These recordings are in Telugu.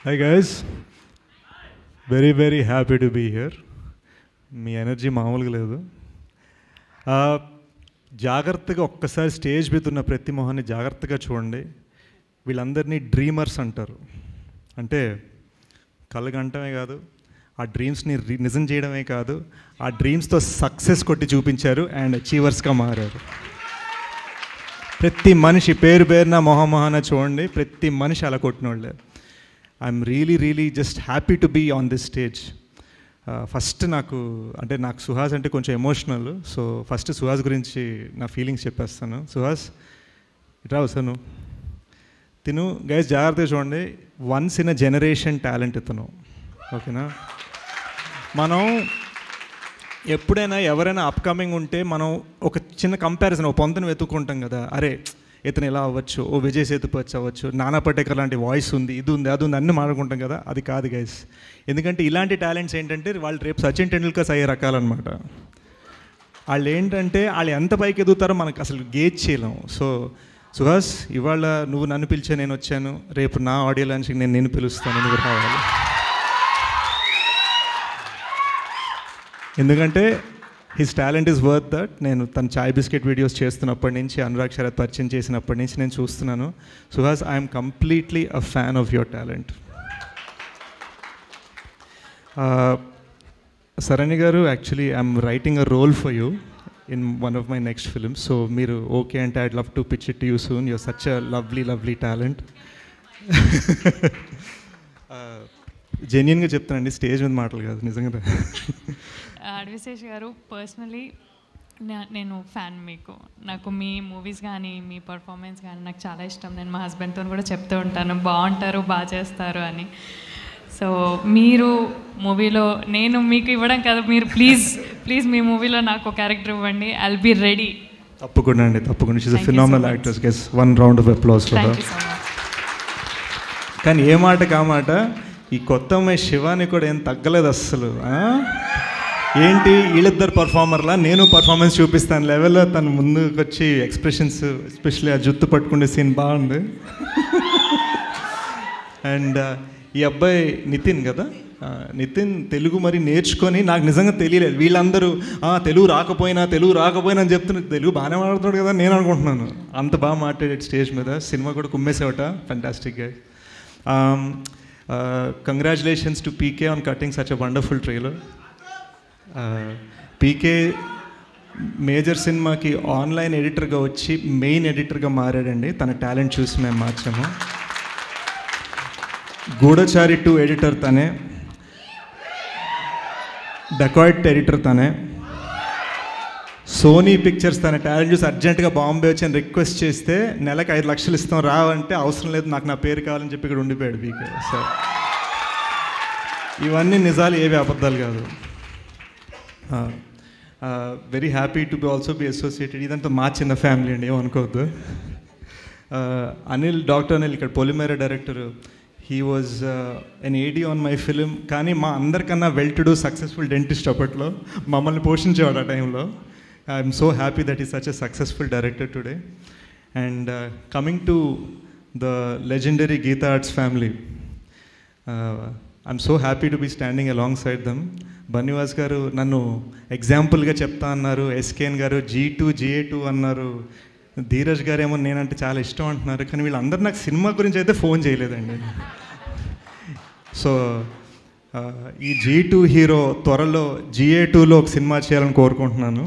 Hi guys, very happy to be here. Me energy మామూలుగా లేదు. జాగ్రత్తగా ఒక్కసారి స్టేజ్ మీద ఉన్న ప్రతి మొహాన్ని జాగ్రత్తగా చూడండి. వీళ్ళందరినీ డ్రీమర్స్ అంటారు. అంటే కలగంటమే కాదు, ఆ డ్రీమ్స్ని నిజం చేయడమే కాదు, ఆ డ్రీమ్స్తో సక్సెస్ కొట్టి చూపించారు అండ్ అచీవర్స్గా మారారు. ప్రతి మనిషి పేరున మొహమొహాన చూడండి, ప్రతి మనిషి అలా కొట్టినోళ్ళే. I'm really just happy to be on this stage. First నాకు సుహాస్ అంటే కొంచెం ఎమోషనల్. సో ఫస్ట్ సుహాస్ గురించి నా ఫీలింగ్స్ చెప్పేస్తాను. సుహాస్ ఇట్రా వస్తాను. తిను గైస్ జాగ్రత్తగా చూడండి, once in a generation talent ఇతను. ఓకేనా? మనం ఎప్పుడైనా ఎవరైనా అప్కమింగ్ ఉంటే మనం ఒక చిన్న కంపారిజన్, ఒక పొంతను వెతుక్కుంటాం కదా. అరే ఇతను ఎలా అవ్వచ్చు, ఓ విజయ్ సేతుపతి అవ్వచ్చు, నానా పటేకర్ లాంటి వాయిస్ ఉంది, ఇది ఉంది, అది ఉంది, అన్నీ మాట్లాడుకుంటాం కదా. అది కాదు గైస్. ఎందుకంటే ఇలాంటి టాలెంట్స్ ఏంటంటే వాళ్ళు రేపు సచిన్ టెండూల్కర్స్ అయ్యే రకాలన్నమాట. వాళ్ళు ఏంటంటే వాళ్ళు ఎంత పైకి ఎదుగుతారో మనకు అసలు గేజ్ చేయలేం. సో సుహాస్, ఇవాళ నువ్వు నన్ను పిలిచే నేను వచ్చాను, రేపు నా ఆడియో లాంచ్కి నేను నిన్ను పిలుస్తాను, నువ్వు రావాలి. ఎందుకంటే his talent is worth that. నేను తన చాయ్ బిస్కెట్ వీడియోస్ చేస్తున్నప్పటి నుంచి, అనురాగ్ శరత్ పరిచయం చేసినప్పటి నుంచి నేను చూస్తున్నాను. Suhas, I'm completely a fan of your talent. Sarani garu, actually I'm writing a role for you in one of my next films. So మీరు ఓకే అంటే I'd love to pitch it to you soon. You're such a lovely talent. జెన్యున్గా చెప్తానండి, స్టేజ్ మీద మాటలు కాదు, నిజంగా. అడ్విశేష్ గారు, పర్సనలీ నేను ఫ్యాన్. నాకు మీ మూవీస్ కానీ మీ పర్ఫార్మెన్స్ కానీ నాకు చాలా ఇష్టం. నేను మా హస్బెండ్తో కూడా చెప్తూ ఉంటాను, బాగుంటారు, బాగా చేస్తారు అని. సో మీరు మూవీలో, నేను మీకు ఇవ్వడం కాదు, మీరు ప్లీజ్ మీ మూవీలో నాకు క్యారెక్టర్ ఇవ్వండి. I will be ready. తప్పకుండా అండి, తప్పకుండా. She's a phenomenal actress. Give one round of applause for her. కానీ ఏ మాట కామాట, ఈ కొత్త అమ్మాయి శివాని కూడా ఏం తగ్గలేదు అస్సలు. ఏంటి వీళ్ళిద్దరు పర్ఫార్మర్లా, నేను పర్ఫార్మెన్స్ చూపిస్తాను లెవెల్లో తను ముందుకు వచ్చి ఎక్స్ప్రెషన్స్, ఎస్పెషల్లీ ఆ జుత్తు పట్టుకునే సీన్ బాగుంది. అండ్ ఈ అబ్బాయి నితిన్ కదా, నితిన్ తెలుగు మరి నేర్చుకొని, నాకు నిజంగా తెలియలేదు. వీళ్ళందరూ తెలుగు రాకపోయినా అని చెప్తున్నారు. తెలుగు బాగానే మాట్లాడుతున్నాడు కదా నేను అనుకుంటున్నాను. అంత బాగా మాట్లాడాడు స్టేజ్ మీద. సినిమా కూడా కుమ్మేసేవట. ఫ్యాంటాస్టిక్గా. Congratulations to PK on cutting such a wonderful trailer. PK Major సినిమాకి ఆన్లైన్ ఎడిటర్గా వచ్చి మెయిన్ ఎడిటర్గా మారాడండి. తన టాలెంట్ చూసి మేము మార్చాము. గూఢచారి 2 ఎడిటర్ తనే, డకాయిట్ ఎడిటర్ తనే, సోనీ పిక్చర్స్ తన టాలెంట్ చూసి అర్జెంటుగా బాంబే వచ్చి అని రిక్వెస్ట్ చేస్తే నెలకు 5 లక్షలు ఇస్తాం రావంటే, అవసరం లేదు నాకు నా పేరు కావాలని చెప్పి ఇక్కడ ఉండిపోయాడు పీకే. సార్, ఇవన్నీ నిజాలు, ఏవి అబద్ధాలు కాదు. Very happy to also be associated. ఇదంతా మా చిన్న ఫ్యామిలీ అండి, ఏమనుకోవద్దు. డాక్టర్ అనిల్ ఇక్కడ Polimera director. He was an AD on my film. కానీ మా అందరికన్నా well to do successful dentist అప్పట్లో, మమ్మల్ని పోషించేవాడు ఆ టైంలో. I'm so happy that is such a successful director today. And coming to the legendary Geetha Arts family, I'm so happy to be standing alongside them. Bunny Vas గారు నన్ను ఎగ్జాంపుల్గా చెప్తా అన్నారు, ఎస్కేఎన్ గారు G2 GA2 అన్నారు, ధీరజ్ గారు ఏమో నేనంటే చాలా ఇష్టం అంటున్నారు. కానీ వీళ్ళందరూ నాకు సినిమా గురించి అయితే ఫోన్ చేయలేదండి. సో ఈ G2 హీరో త్వరలో GA2లో ఒక సినిమా చేయాలని కోరుకుంటున్నాను.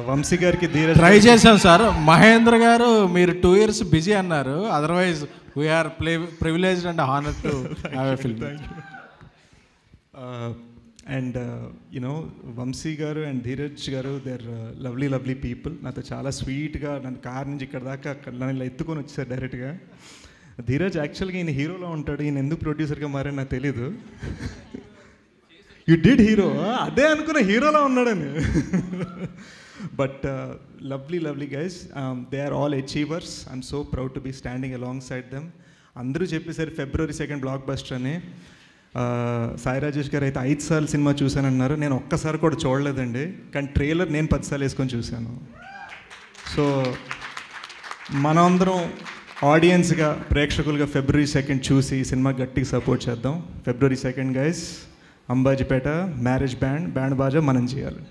వంశీ గారికి ధీరజ్ ట్రై చేశాం సార్. మహేంద్ర గారు మీరు 2 years బిజీ అన్నారు, otherwise we are privileged and honoured to have a film. And you know Vamshi గారు అండ్ ధీరజ్ గారు, దే ఆర్ లవ్లీ పీపుల్. నాతో చాలా స్వీట్గా నన్ను కార్ నుంచి ఇక్కడ దాకా నన్ను ఇలా ఎత్తుకొని వచ్చారు డైరెక్ట్గా. ధీరజ్ యాక్చువల్గా ఈయన హీరోలో ఉంటాడు, ఈయన ఎందుకు ప్రొడ్యూసర్గా మారని నాకు తెలీదు. యు డిడ్ హీరో, అదే అనుకున్న హీరోలో ఉన్నాడని. But lovely guys, they are all achievers. I'm so proud to be standing alongside them. అందరూ చెప్పేసరి February 2 బ్లాక్ బస్టర్ అని. సాయి రాజేష్ గారు అయితే 5 సార్లు సినిమా చూశానన్నారు. నేను ఒక్కసారి కూడా చూడలేదండి, కానీ ట్రైలర్ నేను 10 సార్లు వేసుకొని చూశాను. సో మనందరం ఆడియన్స్గా ప్రేక్షకులుగా February 2 చూసి ఈ సినిమా గట్టిగా సపోర్ట్ చేద్దాం. February 2 guys, Ambajipeta marriage band బాజా మనం చేయాలి.